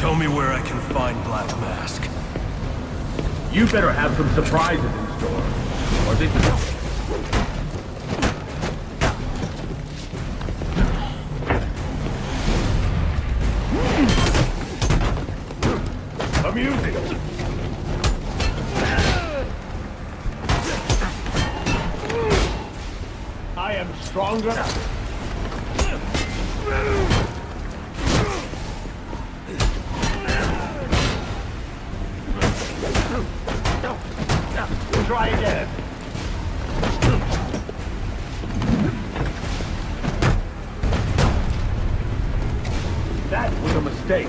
Tell me where I can find Black Mask. You better have some surprises in store. Or they... Amusing. I am stronger. Try again. That was a mistake.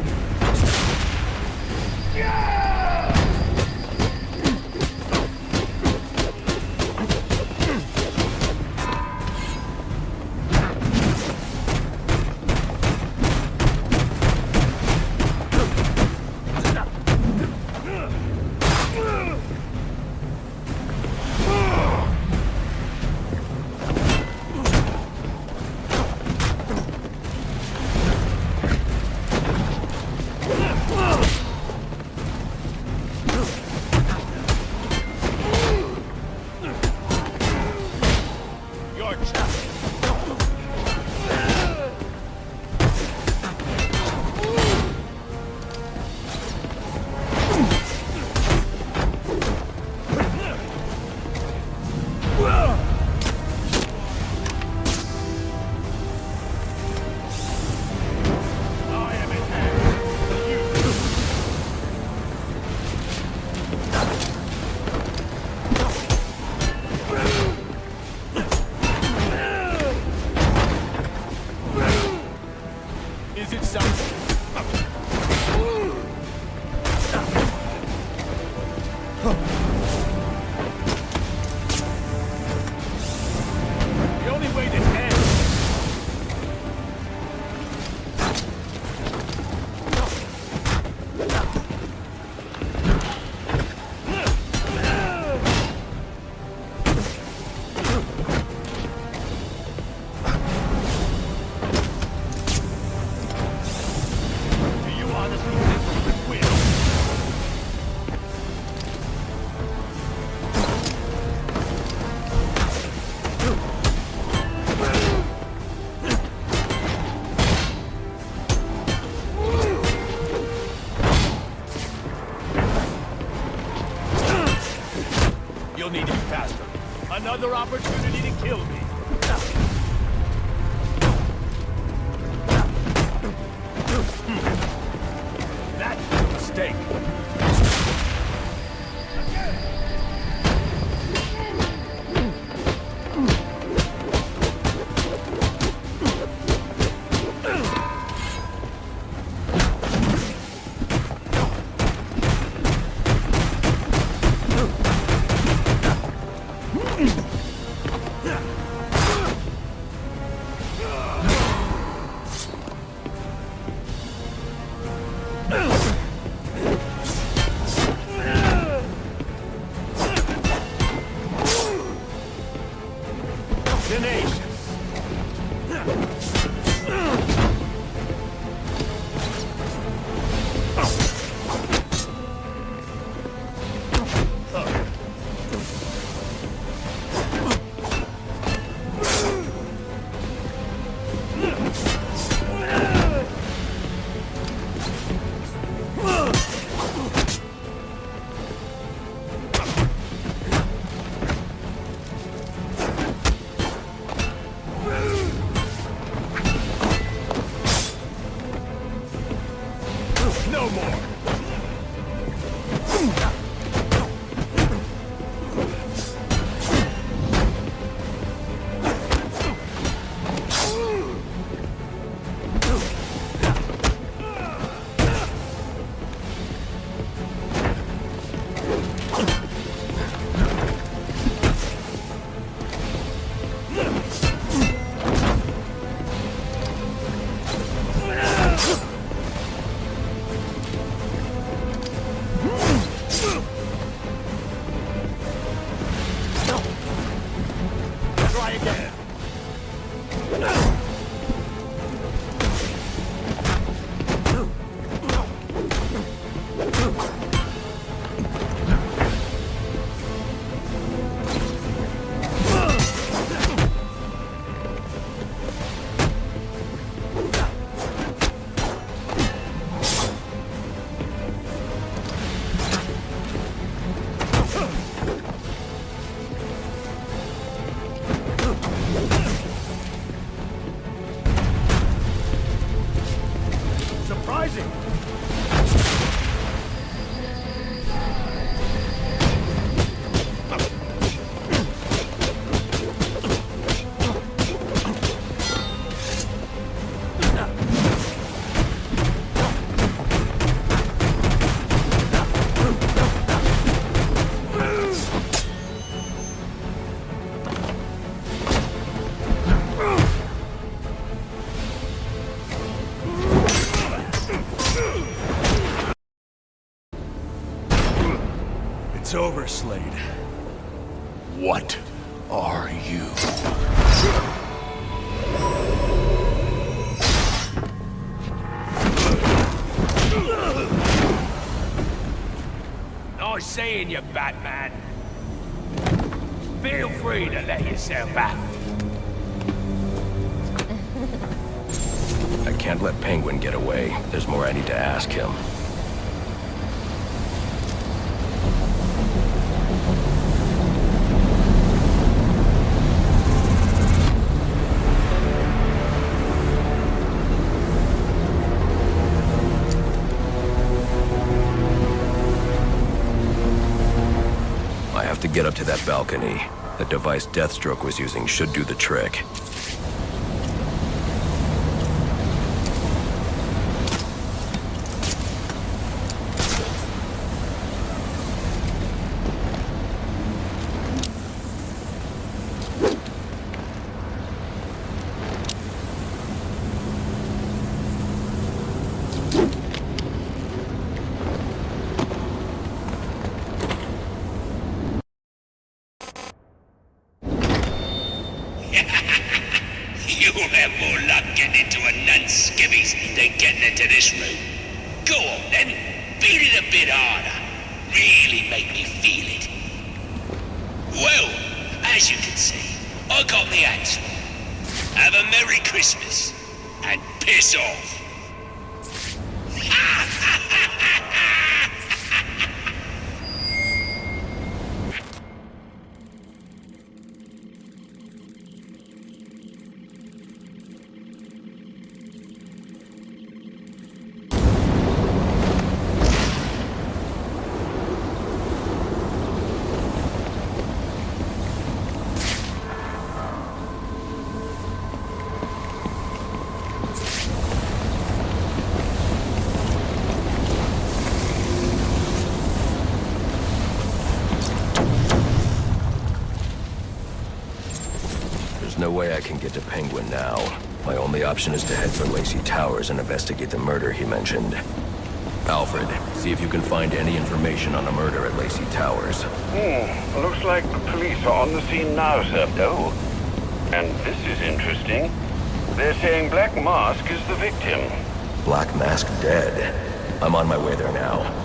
You'll need to be faster. Another opportunity to kill me. That's a mistake. is it? It's over, Slade. What are you? Nice seeing you, Batman. Feel free to let yourself out. I can't let Penguin get away. There's more I need to ask him. I have to get up to that balcony. The device Deathstroke was using should do the trick. You'll have more luck getting into a nun's skivvies than getting into this room. Go on then, beat it a bit harder. Really make me feel it. Well, as you can see, I got the answer. Have a Merry Christmas and piss off. No way I can get to Penguin now. My only option is to head for Lacey Towers and investigate the murder he mentioned. Alfred, see if you can find any information on a murder at Lacey Towers. Looks like the police are on the scene now, sir. Oh, and this is interesting. They're saying Black Mask is the victim. Black Mask dead. I'm on my way there now.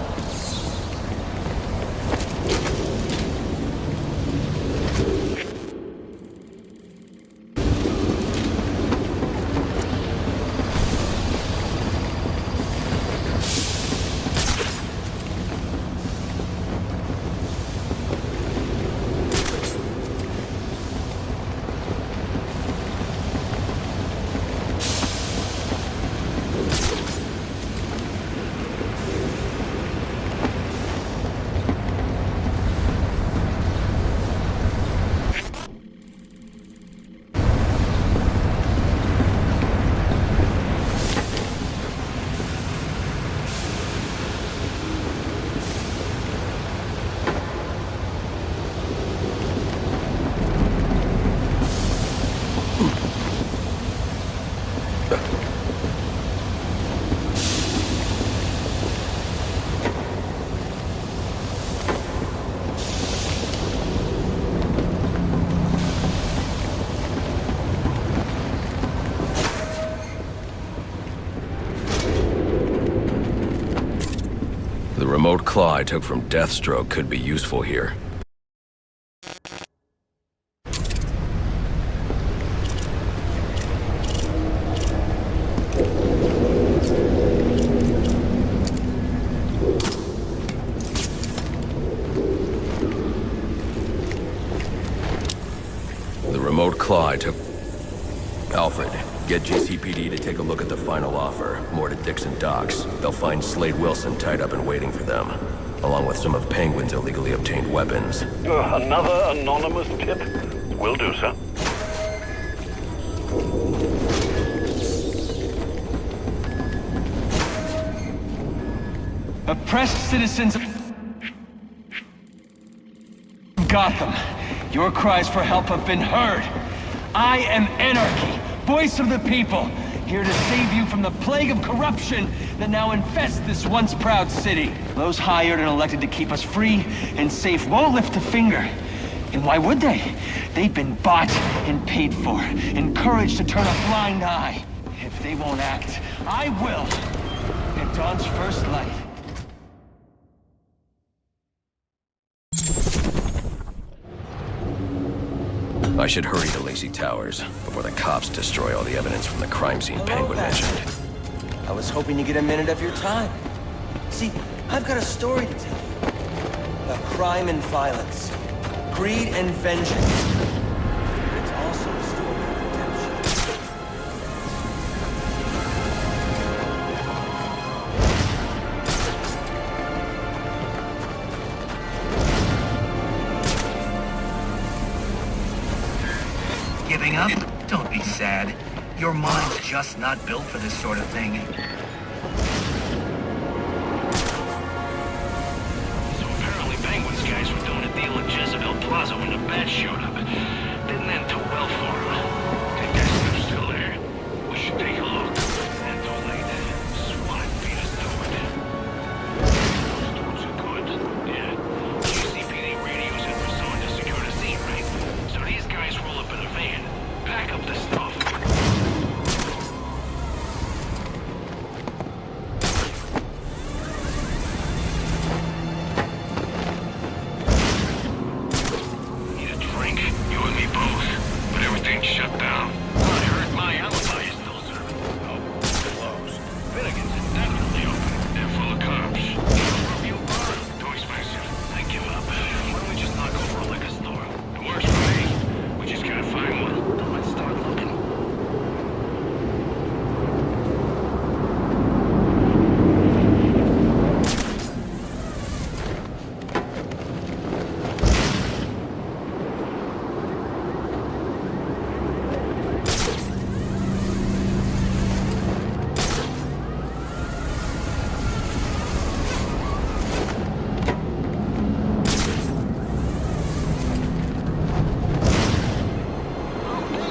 The remote claw I took from Deathstroke could be useful here. The remote claw I took... Alfred, Get GCPD to take a look at the final offer, more to Dixon Docks. They'll find Slade Wilson tied up and waiting for them, along with some of Penguin's illegally obtained weapons. Another anonymous tip? Will do, sir. Oppressed citizens of Gotham, your cries for help have been heard. I am Anarchy, voice of the people, here to save you from the plague of corruption that now infests this once proud city. Those hired and elected to keep us free and safe won't lift a finger. And why would they? They've been bought and paid for, encouraged to turn a blind eye. If they won't act, I will. At dawn's first light. I should hurry to Lacey Towers before the cops destroy all the evidence from the crime scene Penguin mentioned. I was hoping to get a minute of your time. See, I've got a story to tell you. About crime and violence. Greed and vengeance. But it's also a story of redemption. Giving up? Don't be sad. Your mind's just not built for this sort of thing. So apparently Penguin's guys were doing a deal at Jezebel Plaza when the bats showed up. Didn't end too well for them. Think that stuff's still there? We should take a look. And too late. SWAT beat us to it. Those dudes are good. Yeah. GCPD radios in for someone to secure the scene, right? So these guys roll up in a van, pack up the stuff. Need a drink? You and me both. But everything's shut down. I heard my alibi is still serving. Oh, closed. Finnegan's is definitely open. They're full of cops. Review bar? Too expensive. I give up. Why don't we just knock over a liquor store? It works for me. We just gotta find one. Then let's start looking.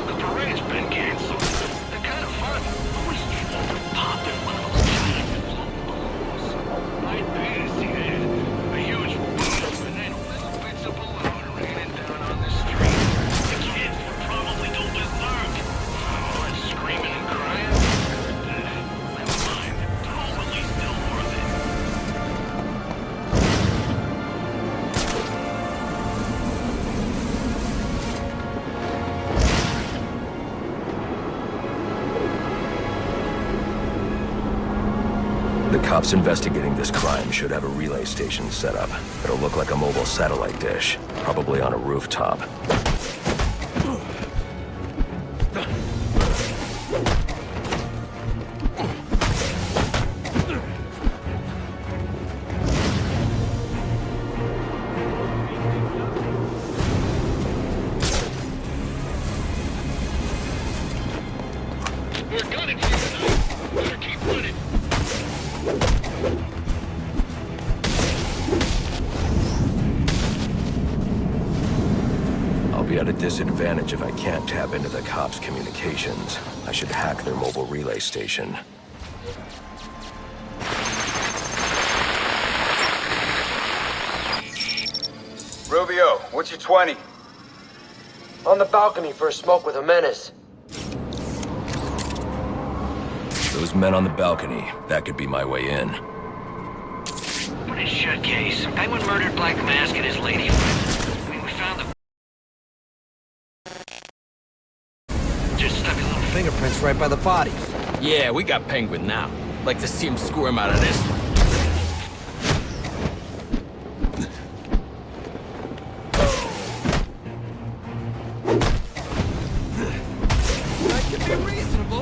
The parade's been canceled. They're kind of fun. Always pop in one of those giant float balloons. I'd pay to see that. A huge boom, and then little bits of balloon raining down on the street. The kids would probably go berserk. Oh, and screaming and crying. Never mind. Totally still worth it. The cops investigating this crime should have a relay station set up. It'll look like a mobile satellite dish, probably on a rooftop. We're gunning for you tonight. Better keep running. I'll be at a disadvantage if I can't tap into the cops' communications. I should hack their mobile relay station. Rubio, what's your 20? On the balcony for a smoke with a menace. Those men on the balcony, that could be my way in. Pretty shut case. Penguin murdered Black Mask and his lady friend. I mean, we found the... Just stuck a little Fingerprints right by the bodies. Yeah, we got Penguin now. Like to see him squirm out of this one. That could be reasonable.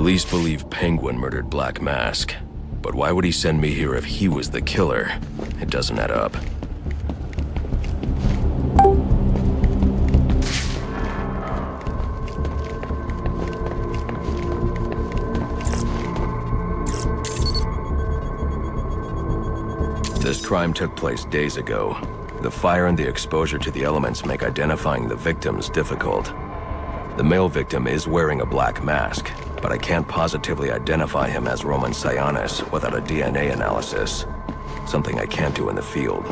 Police believe Penguin murdered Black Mask. But why would he send me here if he was the killer? It doesn't add up. This crime took place days ago. The fire and the exposure to the elements make identifying the victims difficult. The male victim is wearing a black mask, but I can't positively identify him as Roman Sionis without a DNA analysis. Something I can't do in the field.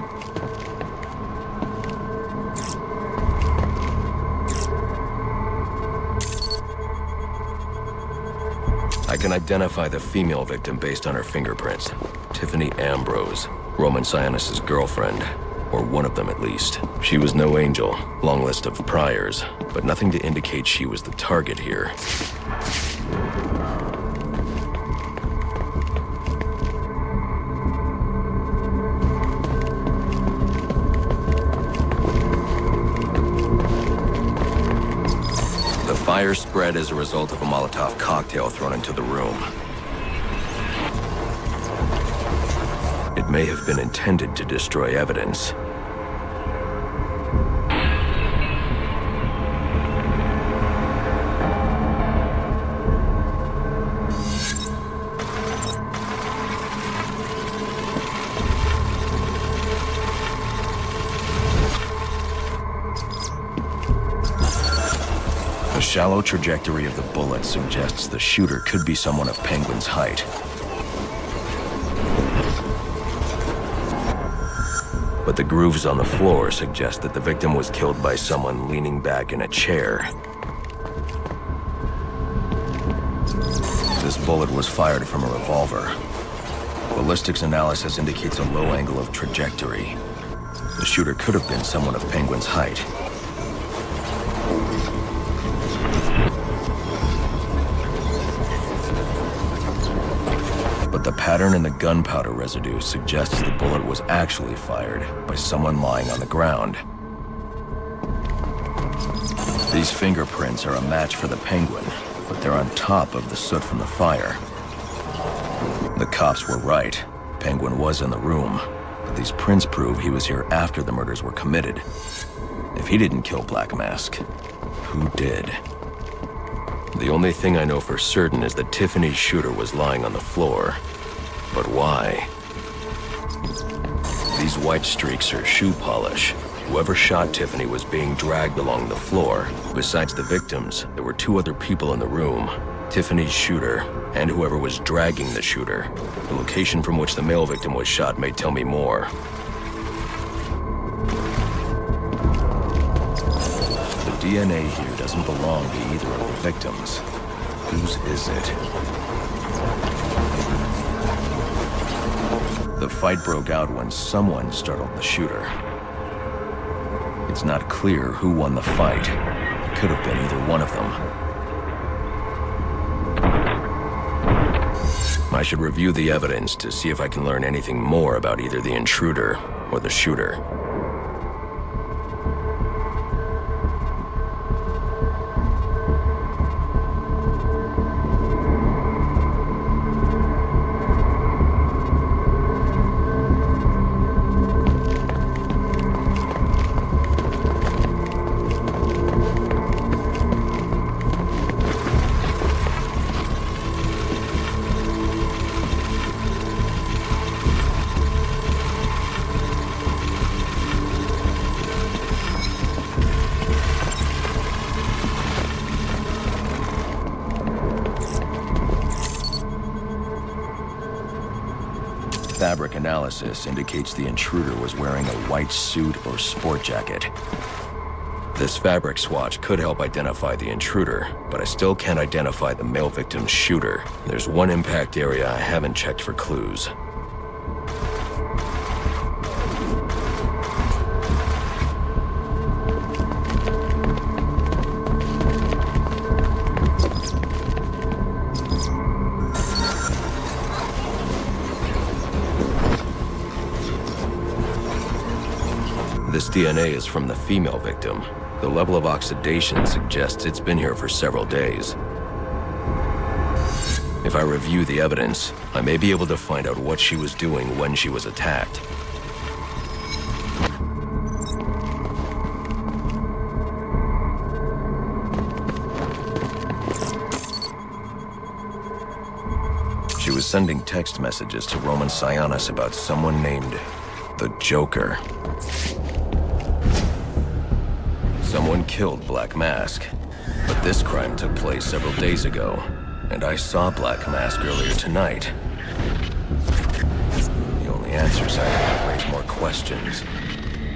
I can identify the female victim based on her fingerprints. Tiffany Ambrose, Roman Sionis' girlfriend, or one of them at least. She was no angel, long list of priors, but nothing to indicate she was the target here. The fire spread as a result of a Molotov cocktail thrown into the room. It may have been intended to destroy evidence. The shallow trajectory of the bullet suggests the shooter could be someone of Penguin's height. But the grooves on the floor suggest that the victim was killed by someone leaning back in a chair. This bullet was fired from a revolver. Ballistics analysis indicates a low angle of trajectory. The shooter could have been someone of Penguin's height. But the pattern in the gunpowder residue suggests the bullet was actually fired by someone lying on the ground. These fingerprints are a match for the Penguin, but they're on top of the soot from the fire. The cops were right. Penguin was in the room, but these prints prove he was here after the murders were committed. If he didn't kill Black Mask, who did? The only thing I know for certain is that Tiffany's shooter was lying on the floor. But why? These white streaks are shoe polish. Whoever shot Tiffany was being dragged along the floor. Besides the victims, there were two other people in the room. Tiffany's shooter, and whoever was dragging the shooter. The location from which the male victim was shot may tell me more. The DNA here doesn't belong to either of the victims. Whose is it? The fight broke out when someone startled the shooter. It's not clear who won the fight. It could have been either one of them. I should review the evidence to see if I can learn anything more about either the intruder or the shooter. Fabric analysis indicates the intruder was wearing a white suit or sport jacket. This fabric swatch could help identify the intruder, but I still can't identify the male victim's shooter. There's one impact area I haven't checked for clues. This DNA is from the female victim. The level of oxidation suggests it's been here for several days. If I review the evidence, I may be able to find out what she was doing when she was attacked. She was sending text messages to Roman Sionis about someone named the Joker. Someone killed Black Mask, but this crime took place several days ago, and I saw Black Mask earlier tonight. The only answers I have raise more questions.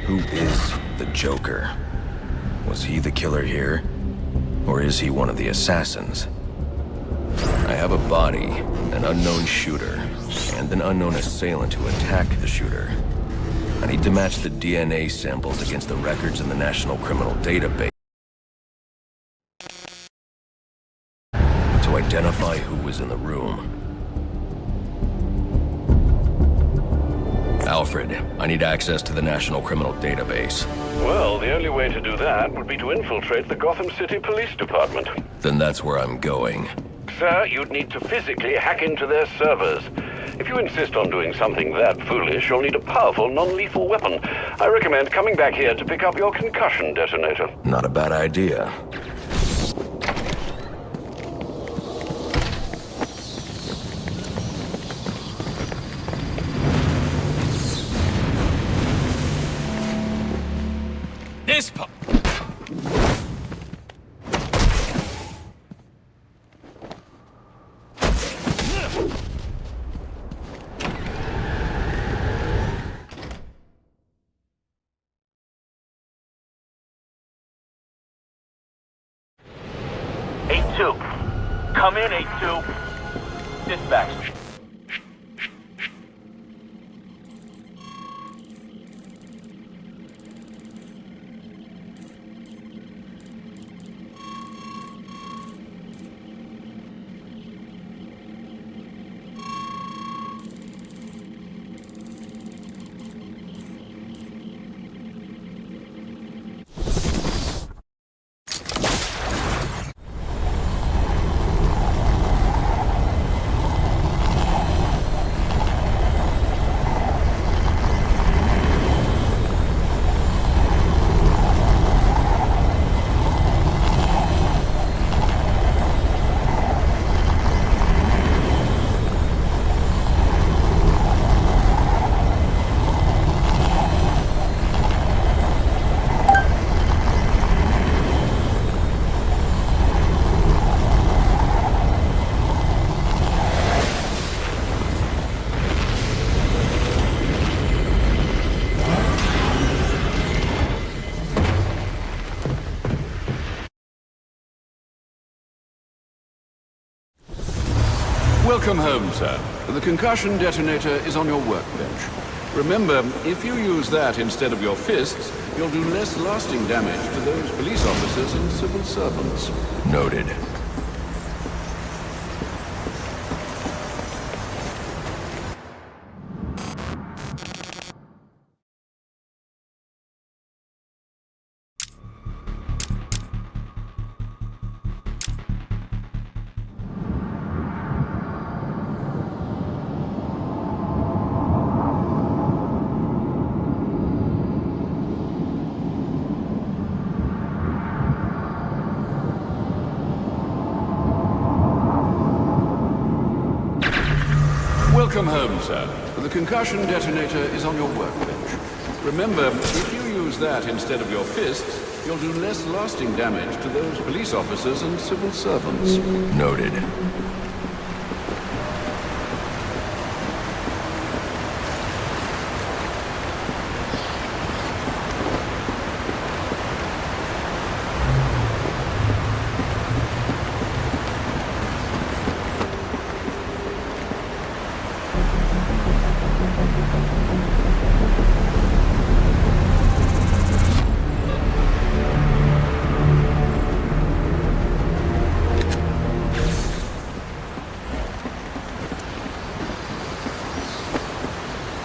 Who is the Joker? Was he the killer here? Or is he one of the assassins? I have a body, an unknown shooter, and an unknown assailant who attacked the shooter. I need to match the DNA samples against the records in the National Criminal Database to identify who was in the room. Alfred, I need access to the National Criminal Database. Well, the only way to do that would be to infiltrate the Gotham City Police Department. Then that's where I'm going. Sir, you'd need to physically hack into their servers. If you insist on doing something that foolish, you'll need a powerful, non-lethal weapon. I recommend coming back here to pick up your concussion detonator. Not a bad idea. This pump. Come in, 8-2. Dispatch. Welcome home, sir. The concussion detonator is on your workbench. Remember, if you use that instead of your fists, you'll do less lasting damage to those police officers and civil servants. Noted. Welcome home, sir. The concussion detonator is on your workbench. Remember, if you use that instead of your fists, you'll do less lasting damage to those police officers and civil servants. Noted.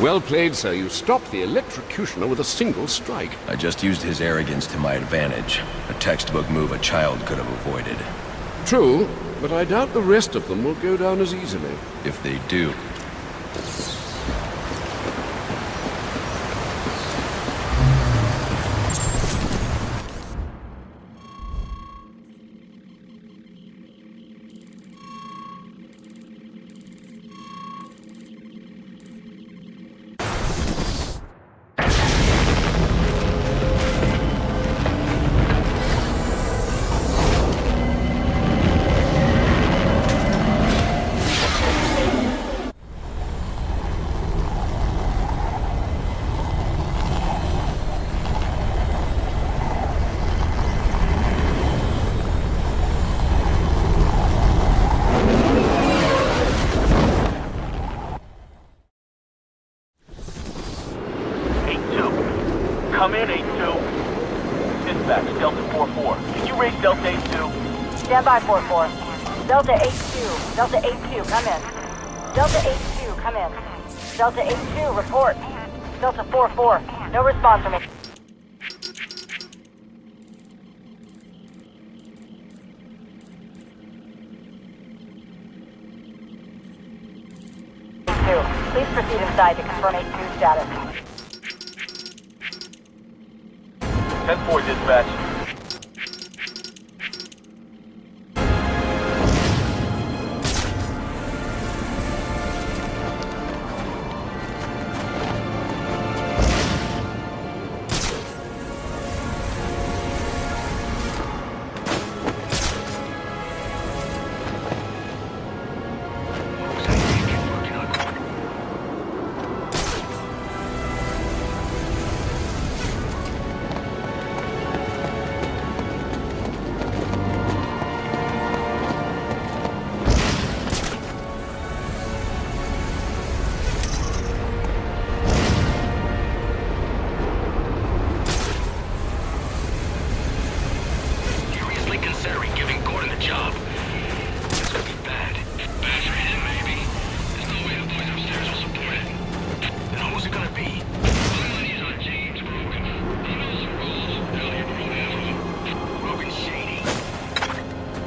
Well played, sir. You stopped the electrocutioner with a single strike. I just used his arrogance to my advantage. A textbook move a child could have avoided. True, but I doubt the rest of them will go down as easily. If they do. Come in, 8-2. Dispatch, Delta 4-4. Can you raise Delta 8-2? Stand by, 4-4. Delta 8-2. Delta 8-2, come in. Delta 8-2, come in. Delta 8-2, report. Delta 4-4, no response from me. Please proceed inside to confirm 8-2 status. 10-4 dispatch.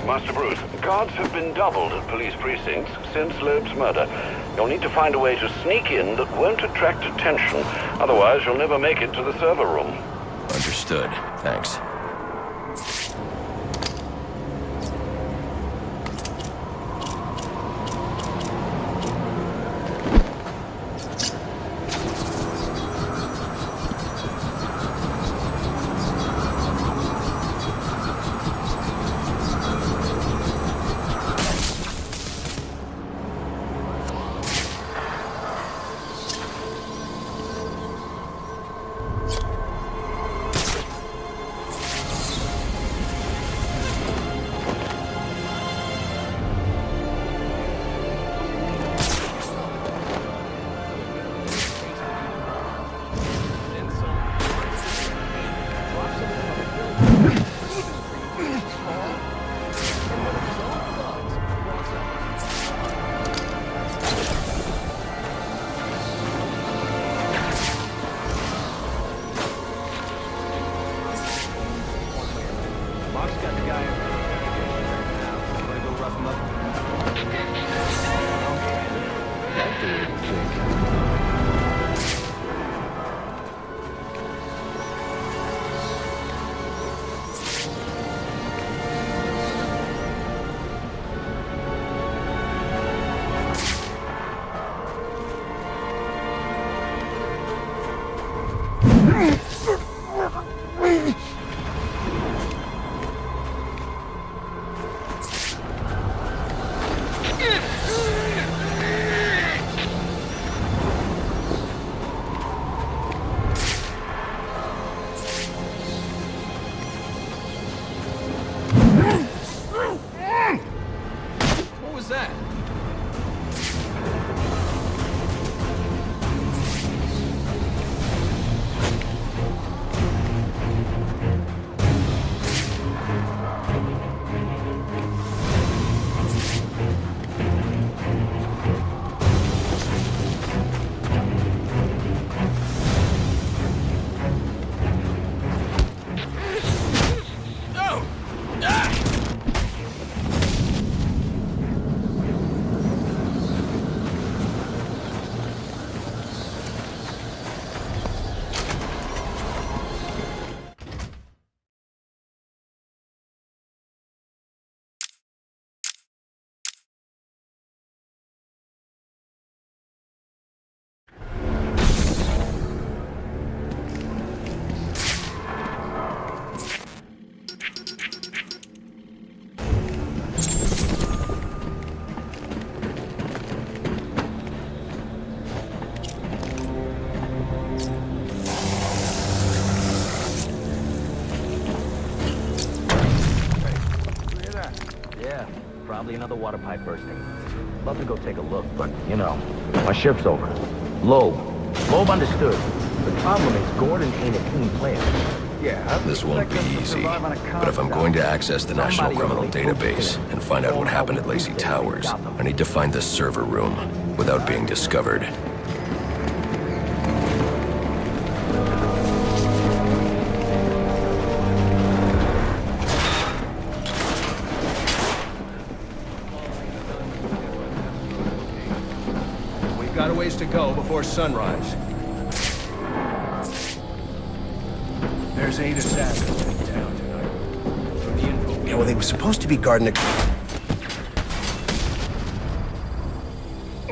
Master Bruce, guards have been doubled at police precincts since Loeb's murder. You'll need to find a way to sneak in that won't attract attention. Otherwise, you'll never make it to the server room. Understood. Thanks. Yeah, probably another water pipe bursting. Love to go take a look, but, you know, my shift's over. Loeb understood. The problem is Gordon ain't a team player. Yeah, This won't be easy, but if I'm going to access the National Criminal Database and find out what happened at Lacey Towers, I need to find the server room without being discovered. We've got a ways to go before sunrise. There's 8 assassins in town tonight. From the info. Yeah, well, they were supposed to be guarding the...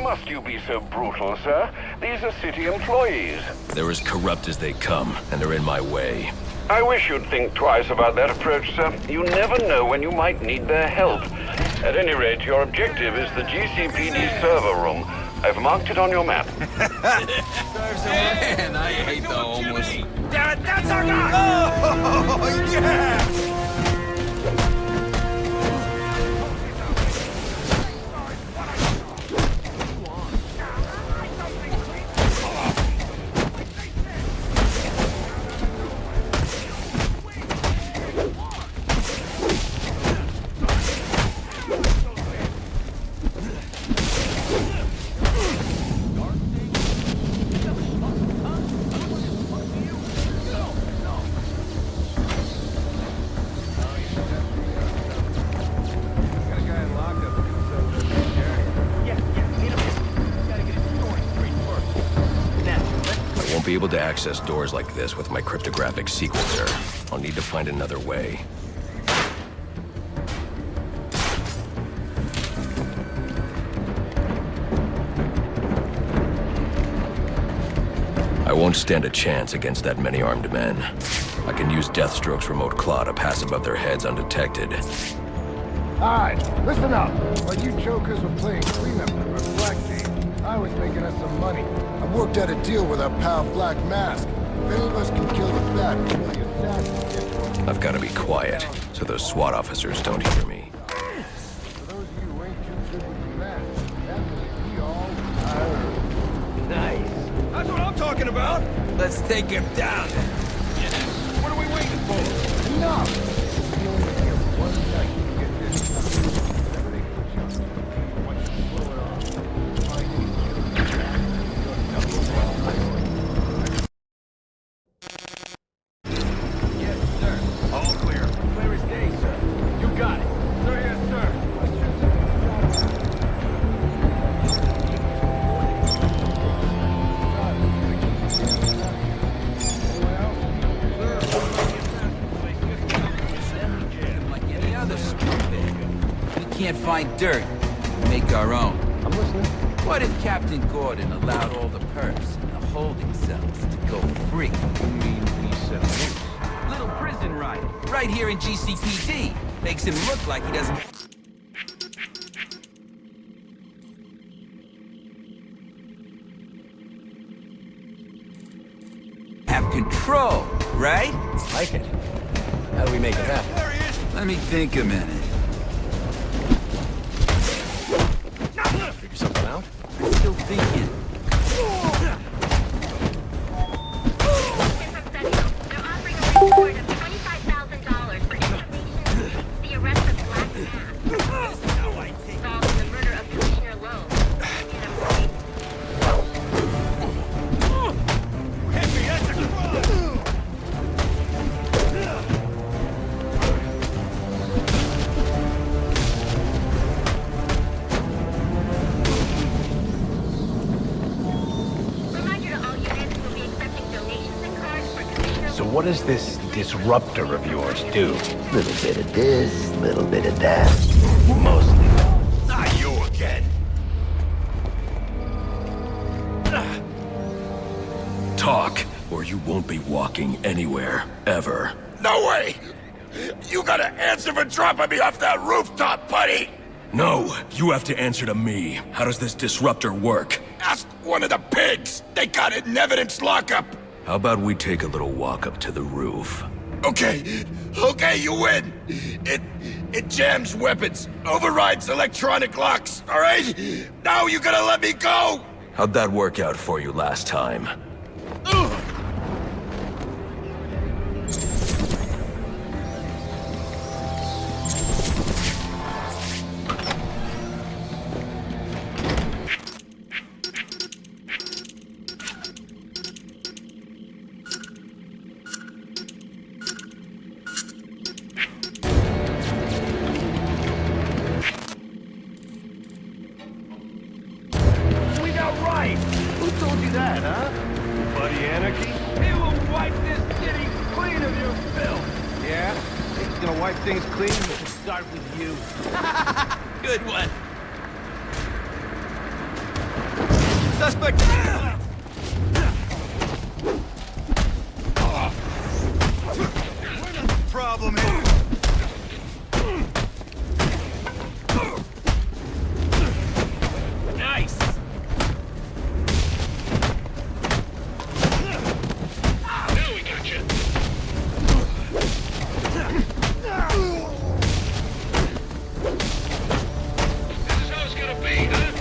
Must you be so brutal, sir? These are city employees. They're as corrupt as they come, and they're in my way. I wish you'd think twice about that approach, sir. You never know when you might need their help. At any rate, your objective is the GCPD server room. I've marked it on your map. Man, I hate the homeless. Damn it, that's our guy! Oh, yes! I won't be able to access doors like this with my cryptographic sequencer. I'll need to find another way. I won't stand a chance against that many armed men. I can use Deathstroke's remote claw to pass above their heads undetected. Alright, listen up. While you jokers were playing cleanup for a black game, I was making us some money. I worked out a deal with our pal Black Mask. If any of us can kill the bat before the assassins get to him... I've got to be quiet, so those SWAT officers don't hear me. For those of you who ain't too good with the math, that means we all... Nice. That's what I'm talking about! Let's take him down. What are we waiting for? Enough! You only get one night to get this done. Whatever they put you on. Once you blow it off, find any killer back. Your number one priority. Yes, sir. All clear. Clear as day, sir. You got it. Sir, yes, sir. Like any other scumbag. We can't find dirt. We make our own. I'm listening. What if Captain Gordon allowed all the perps in the holding cells to go free? You mean we set loose? Little prison riot, right here in GCPD. Makes him look like he doesn't... have control, right? Like it. How do we make it happen? There he is! Let me think a minute. Figure something out? I'm still thinking. They're offering a reward of $25,000 for information, the arrest of Black Mask, involved in the murder of Commissioner Loeb. Hit me, that's a crime! Reminder to all units, we'll be accepting donations and cards for Commissioner So what does this disruptor of yours do? Little bit of this, little bit of that. Mostly. Not you again! Talk, or you won't be walking anywhere, ever. No way! You gotta answer for dropping me off that rooftop, buddy! No, you have to answer to me. How does this disruptor work? Ask one of the pigs! They got it in evidence lockup! How about we take a little walk up to the roof? Okay, Okay, you win. It jams weapons, overrides electronic locks, all right? Now you gotta let me go! How'd that work out for you last time? Who told you that, huh? Buddy Anarchy? He will wipe this city clean of your filth! Yeah? He's gonna wipe things clean, but we'll start with you. Good one. Suspect. Problem here. Nice! Now we got you. This is how it's gonna be, huh?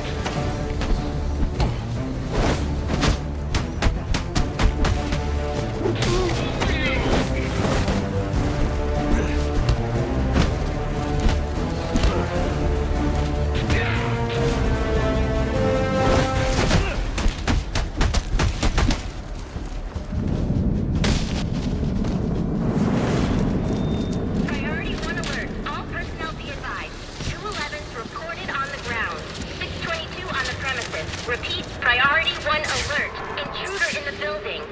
Priority 1 alert. All personnel be advised. 211's reported on the ground. 622 on the premises. Repeat, priority 1 alert. Intruder in the building.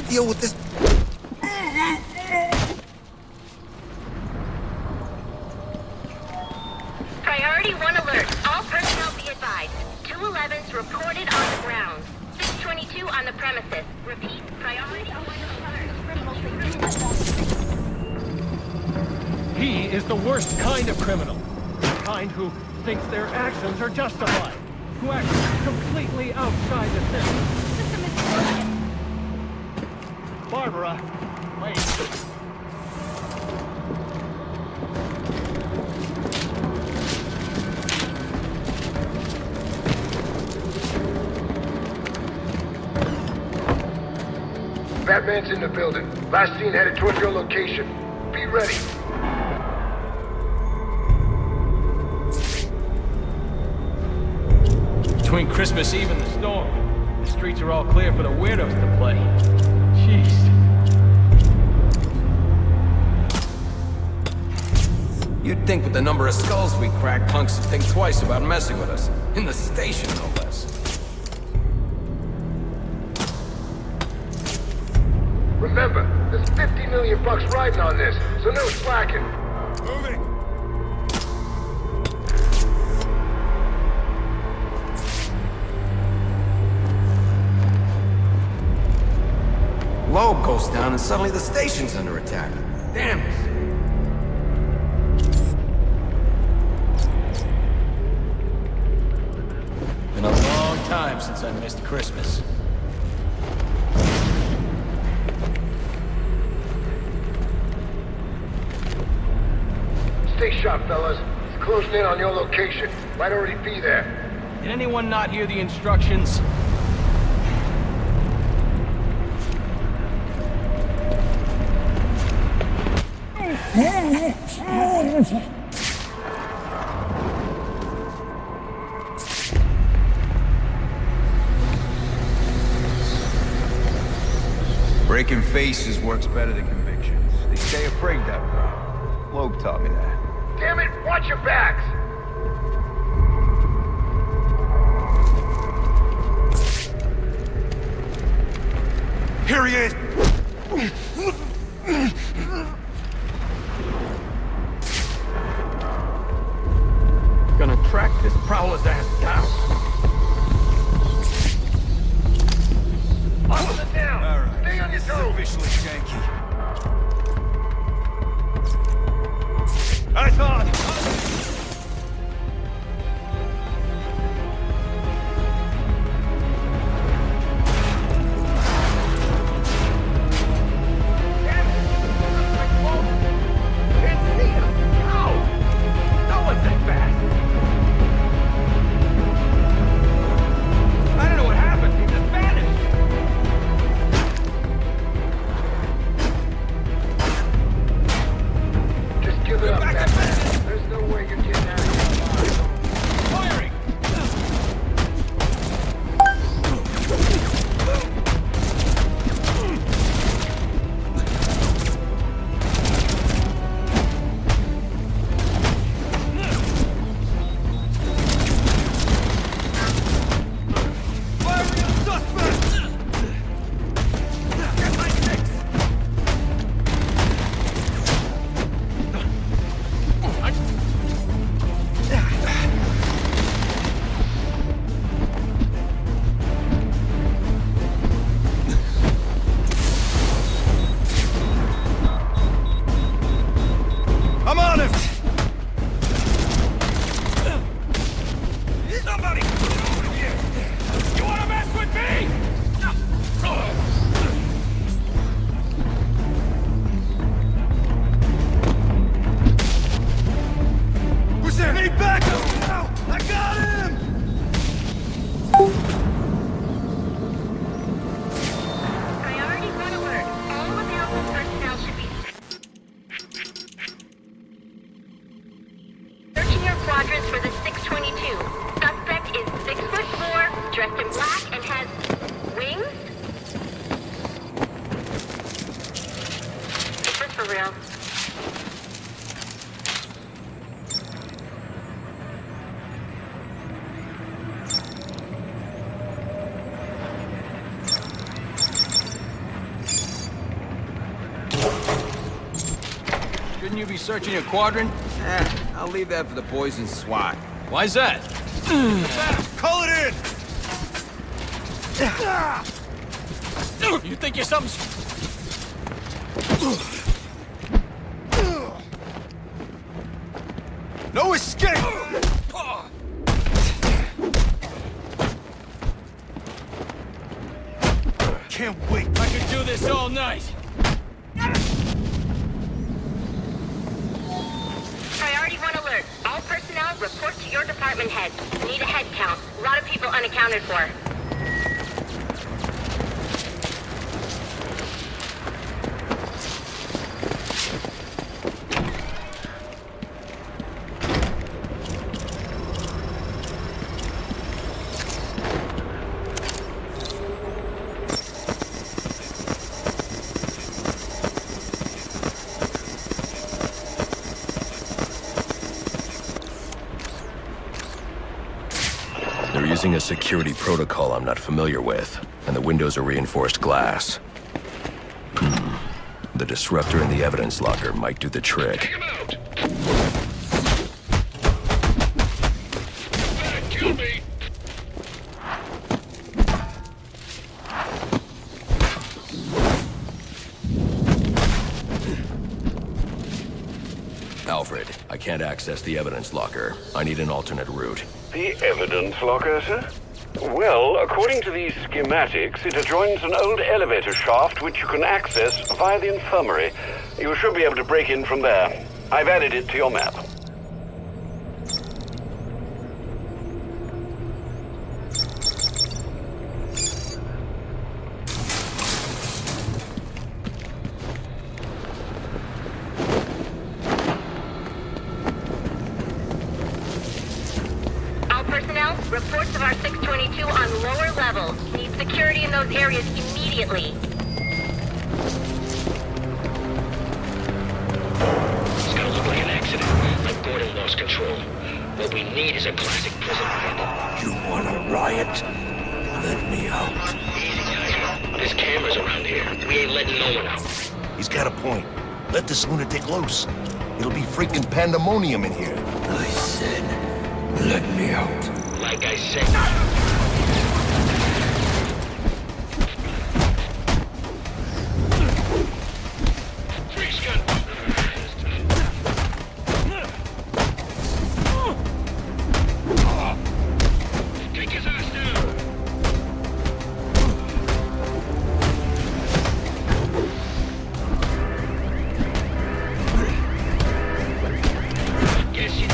Deal with this. Priority 1 alert. All personnel be advised. 211's reported on the ground. 622 on the premises. Repeat, priority 1 alert. He is the worst kind of criminal. The kind who thinks their actions are justified. Who acts completely outside the system. Barbara, wait. Batman's in the building. Last seen headed towards your location. Be ready. Between Christmas Eve and the storm, the streets are all clear for the weirdos to play. Jeez. You'd think with the number of skulls we crack, punks would think twice about messing with us. In the station, no less. Remember, there's 50 million bucks riding on this, so no slacking. Moving. Loeb goes down and suddenly the station's under attack. Damn it. Been a long time since I missed Christmas. Stay sharp, fellas. He's closing in on your location. Might already be there. Did anyone not hear the instructions? Breaking faces works better than convictions. They stay afraid that way. Loeb taught me that. Damn it, watch your backs! Here he is! Gonna track this prowler's ass down. Hold it down! All right. Stay on your This is toes! officially janky. Eyes on! Just give it up, Batman. There's no way you're getting out of here. Firing! Firing on suspect! Get my six! I'm on him! Somebody! You wanna mess with me? Who's there? Need backup! Now! I got him! Priority 1 alert. All available personnel should be searching your quadrants for the 622. Suspect is 6'4", dressed in black, and has wings. Is this for real? Shouldn't you be searching your quadrant? I'll leave that for the boys in SWAT. Why's that? Call it in! You think you're something... No escape! Can't wait. I could do this all night. Priority 1 alert. All personnel report to your department head. Need a head count. A lot of people unaccounted for. They're using a security protocol I'm not familiar with, and the windows are reinforced glass. The disruptor in the evidence locker might do the trick. Kill me! Alfred, I can't access the evidence locker. I need an alternate route. The evidence locker, sir? Well, according to these schematics, it adjoins an old elevator shaft which you can access via the infirmary. You should be able to break in from there. I've added it to your map. reports of our 622 on lower levels. Need security in those areas immediately. It's gonna look like an accident. Like Gordon lost control. What we need is a classic prison riot. You want a riot? Let me out. Easy, Tiger. There's cameras around here. We ain't letting no one out. He's got a point. Let this lunatic loose. It'll be freaking pandemonium in here. I said, let me out. Like I said. Freeze gun. Take his ass down. Guess you.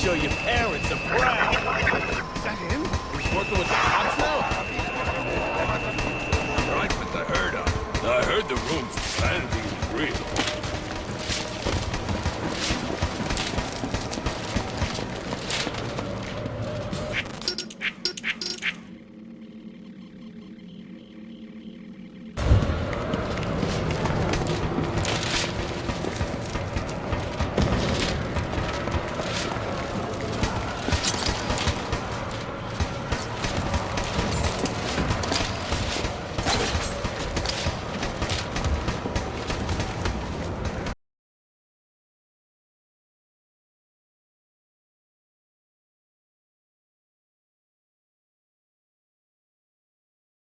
Show your parents a brag. Is that him? He's working with the cops now? Right with the herd up. I heard the rumors. And he's real.